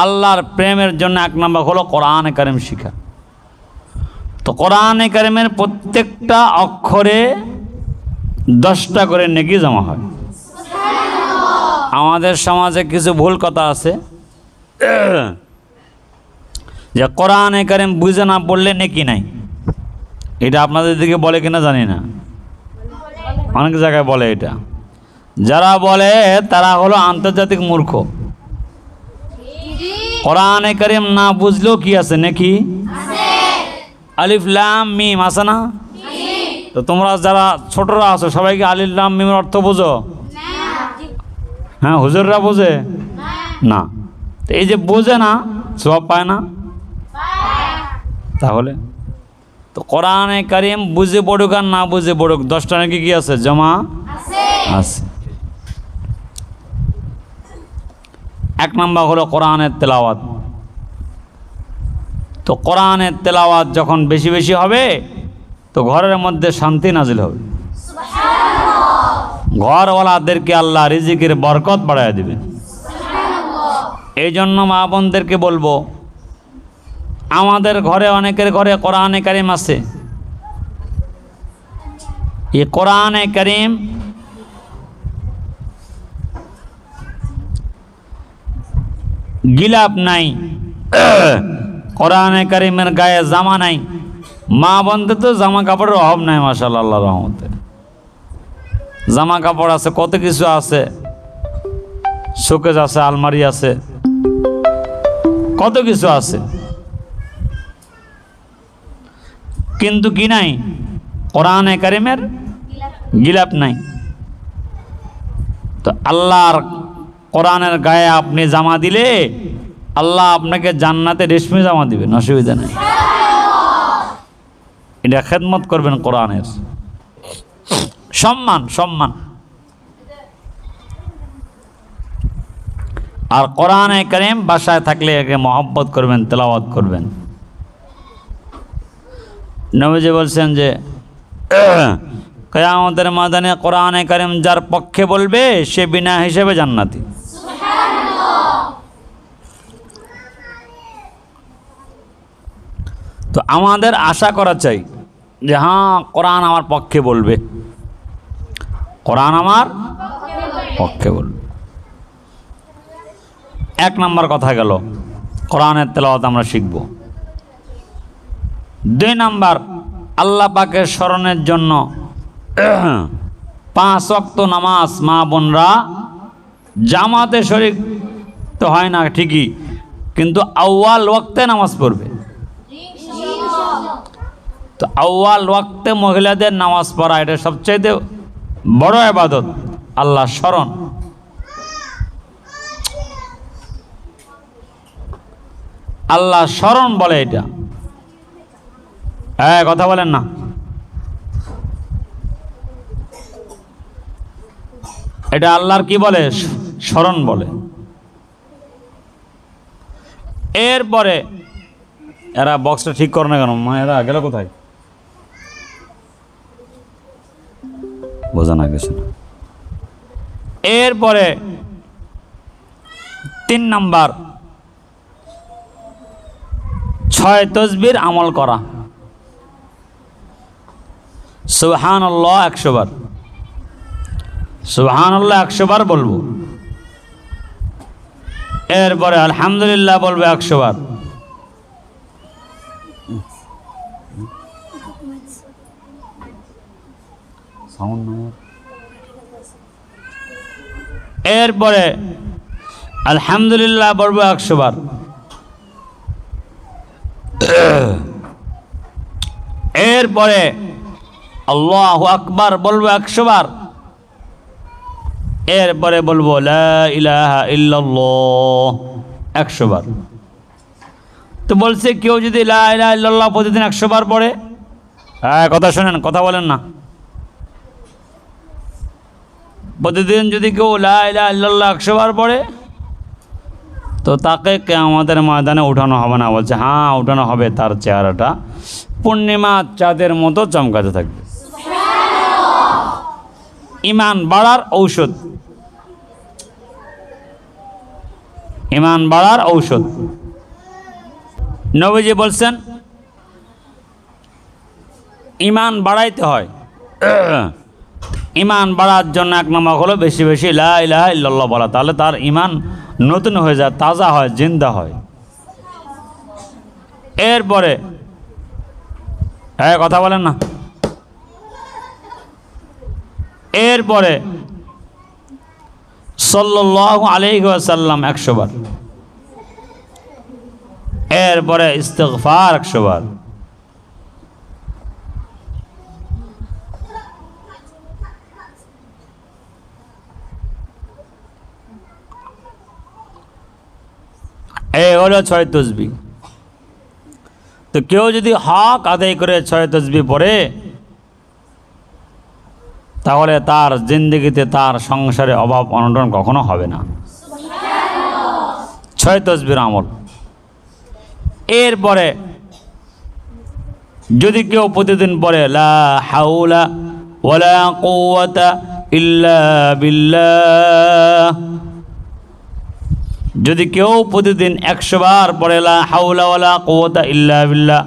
আল্লাহর প্রেমের জন্য এক নম্বর হলো কোরআনে কারিম শিখা। তো কোরআনে কারিমের প্রত্যেকটা অক্ষরে 10টা করে নেকি জমা হয়। আমাদের সমাজে কিছু ভুল কথা আছে যে কোরআনে কারিম বুঝে না পড়লে নেকি নাই। এটা আপনাদের দিকে বলে কিনা জানি না, অনেক জায়গায় বলে। এটা যারা বলে তারা হলো আন্তর্জাতিক মূর্খ। কোরআনে কারিম না বুঝলেও কি আছে নাকি? আলিফ লাম মিম আছে না? তো তোমরা যারা ছোটরা আছো সবাই কি আলিফ লাম মিমের অর্থ বোঝো? হ্যাঁ, হুজুররা বোঝে না। তো এই যে বোঝে না, সওয়াব পায় না। তাহলে তো কোরআনে কারিম বুঝে পড়ুক আর না বুঝে পড়ুক 10টা নাকি কি আছে? জমা আছে। এক নম্বর হলো কোরআনের তেলাওয়াত। তো কোরআনের তেলাওয়াত যখন বেশি বেশি হবে তো ঘরের মধ্যে শান্তি নাজিল হবে। ঘরওয়ালাদেরকে আল্লাহ রিজিকের বরকত বাড়ায় দিবেন। এই জন্য মা বোনদেরকে বলবো, আমাদের ঘরে অনেকের ঘরে কোরআনে কারিম আছে। এই কোরআনে কারিম গিলাপ নাই, কোরআনে কারিমের গায়ে জামা নাই। মা বোনদের তো জামা কাপড়ের অভাব নাই, মাশাআল্লাহ, আল্লাহর রহমতে জামা কাপড় আছে, কত কিছু আছে, শোকেস আছে, আলমারি আছে, কত কিছু আছে, কিন্তু কি নাই? কোরআনে কারিমের গিলাপ নাই। তো আল্লাহর কোরআনের গায়ে আপনি জামা দিলে আল্লাহ আপনাকে জান্নাতে রেশমি জামা দিবেন, অসুবিধা নেই। এটা খেদমত করবেন কোরআনের, সম্মান সম্মান। আর কোরআনে কারিম বাসায় থাকলে একে মহব্বত করবেন, তেলাওয়াত করবেন। নবীজি বলছেন যে কিয়ামতের ময়দানে কোরআনে কারিম যার পক্ষে বলবে সে বিনা হিসেবে জান্নাতি। তো আমাদের আশা করা চাই যে হ্যাঁ, কোরআন আমার পক্ষে বলবে, কোরআন আমার পক্ষে বলবে। এক নম্বর কথা গেল, কোরআনের তেলাওয়াত আমরা শিখব। 2 নম্বর, আল্লাহ পাকের স্মরণের জন্য 5 ওয়াক্ত নামাজ মা বোনরা জামাতে শরীক তো হয় না ঠিকই, কিন্তু আউয়াল ওয়াক্তে নামাজ পড়বে। তো আউয়াল ওয়াক্তে মহিলাদের নামাজ পড়া এটা সবচেয়ে বড় ইবাদত, আল্লাহ স্মরণ। আল্লাহ স্মরণ বলে এটা। কথা বলেন না। এটা আল্লাহর কি বলে? স্মরণ বলে। এরপরে এরা বক্সটা ঠিক করে না কেন? এরা গেল কোথায়? বোঝা না গেছে না। এরপরে 3 নাম্বার, 6 তাসবির আমল করা। সুবহানাল্লাহ 100 বার, সুবহানাল্লাহ 100 বার বলবো। এরপরে আলহামদুলিল্লাহ বলবো 100 বার। এরপরে আলহামদুলিল্লাহ বলবো 100 বার। এরপরে আল্লাহু আকবার বলবো 100 বার। এরপরে বলবো লা ইলাহা ইল্লাল্লাহ 100 বার। তো বলছে কেউ যদি লা ইলাহা ইল্লাল্লাহ প্রতিদিন 100 বার পড়ে, কথা শোনেন, কথা বলেন না। প্রতিদিন যদি কেউ লা ইলাহা ইল্লাল্লাহ 100 বার পড়ে তো তাকে কিয়ামতের ময়দানে উঠানো হবে না। বলছে হ্যাঁ, উঠানো হবে। তার চেহারাটা পূর্ণিমা চাঁদের মতো চমকাতে থাকবে। ঈমান বাড়ার ঔষধ, ইমান বাড়ার ঔষধ। নবীজি বলছেন ইমান বাড়াইতে হয়। ইমান বাড়ার জন্য এক নম্বর হলো বেশি বেশি লা ইলাহা ইল্লাল্লাহ বলা, তাহলে তার ইমান নতুন হয়ে যায়, তাজা হয়, জিন্দা হয়। এরপরে কথা বলেন না, এরপরে সাল্লাল্লাহু আলাইহি ওয়াসাল্লাম 100 বার, এরপরে ইস্তিগফার 100 বার। এই হলো 6 তসবিহ। তো কেউ যদি হক আদায় করে 6 তসবিহ পড়ে, তাহলে তার জিন্দগিতে, তার সংসারে অভাব অনটন কখনো হবে না। 6 তসবির আমল। এরপরে যদি কেউ প্রতিদিন পড়ে লা হাওলা ওয়ালা কুওয়াতা ইল্লা বিল্লাহ, যদি কেউ প্রতিদিন 100 বার পড়ে লা হাওলা ওয়ালা কুওয়াতা ইল্লা বিল্লাহ,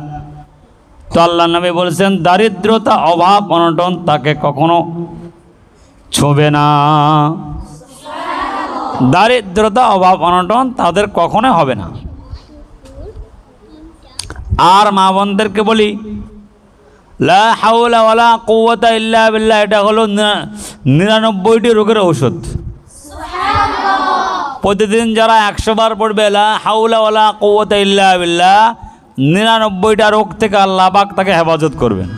তো আল্লাহর নবী বলেছেন দারিদ্রতা, অভাব অনটন তাকে কখনো ছুঁবে না। দারিদ্রতা, অভাব অনটন তাদের কখনো হবে না। আর মা বোনদেরকে বলি লা হাওলা ওয়ালা কুওয়াতা ইল্লা বিল্লাহ, এটা হলো 99টি রোগের ঔষধ। প্রতিদিন যারা 100 বার পড়বে লা হাওলা ওয়ালা কুওয়াতা ইল্লা বিল্লাহ, 99টা রোগ থেকে আল্লাহ পাক তাকে হেফাজত করবেন।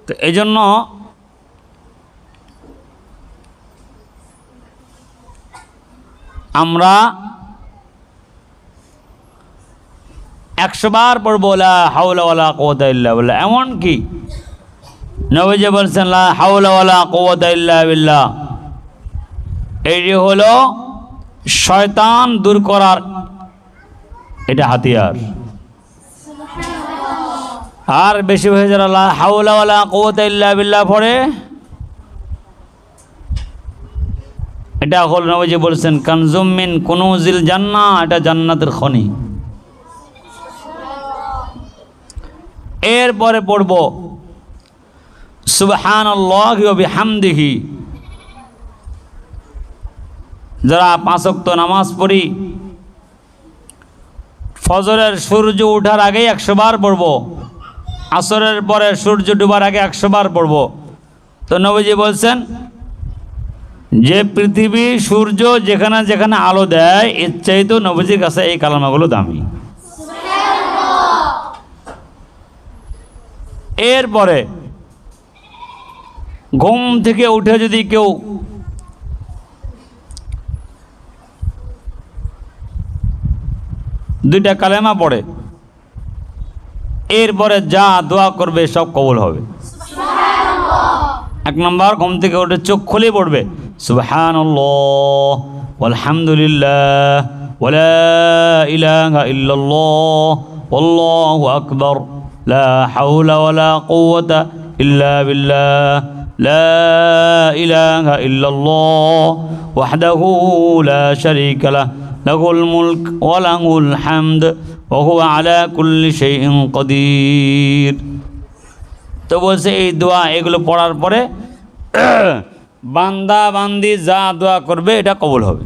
তো এই জন্য আমরা 100 বার পড়বো লা হাওলা ওয়ালা কুওয়াতা ইল্লা বিল্লাহ। এমনকি নবীজি বলছেন লা হাওলা ওয়ালা কুওয়াতা ইল্লা বিল্লাহ, এটি হলো শয়তান দূর করার এটা হাতিয়ার। আর বেশি হয়ে যারা লা হাওলা ওয়ালা কুওয়াতা ইল্লা বিল্লাহ পড়ে, এটা হল নবীজি বলছেন কানজুম মিন কুনুজিল জান্নাহ, এটা জান্নাতের খনি। এরপরে পড়ব সুবহানাল্লাহি ওয়া বিহামদিহি। যারা 5 ওয়াক্ত নামাজ পড়ি, ফজরের সূর্য ওঠার আগেই 100 বার পড়ব, আসরের পরে সূর্য ডুবার আগে 100 বার পড়ব। তো নবীজি বলছেন যে পৃথিবী, সূর্য যেখানে যেখানে আলো দেয়, এর চাইতেও নবীজির কাছে এই কালামাগুলো দামি। এরপরে ঘুম থেকে উঠে যদি কেউ দুইটা কালেমা পড়ে, এরপরে যা দোয়া করবে সব কবুল হবে। 1 নম্বর, ঘুম থেকে উঠে চোখ খুলে পড়বে সুবহানাল্লাহ ওয়ালহামদুলিল্লাহ ওয়ালা ইলাহা ইল্লাল্লাহ আল্লাহু আকবার লা হাওলা ওয়ালা কুওয়াতা ইল্লা বিল্লাহ লা ইলাহা ইল্লাল্লাহ ওয়াহদাহু লা শারীকা লাহু লাহুল মুলক ওয়া লাহুল হামদ ওয়া হুয়া আলা কুল্লি শাইইন কাদির। তো বলছে এই দোয়া, এগুলো পড়ার পরে বান্দা বান্দি যা দোয়া করবে এটা কবুল হবে।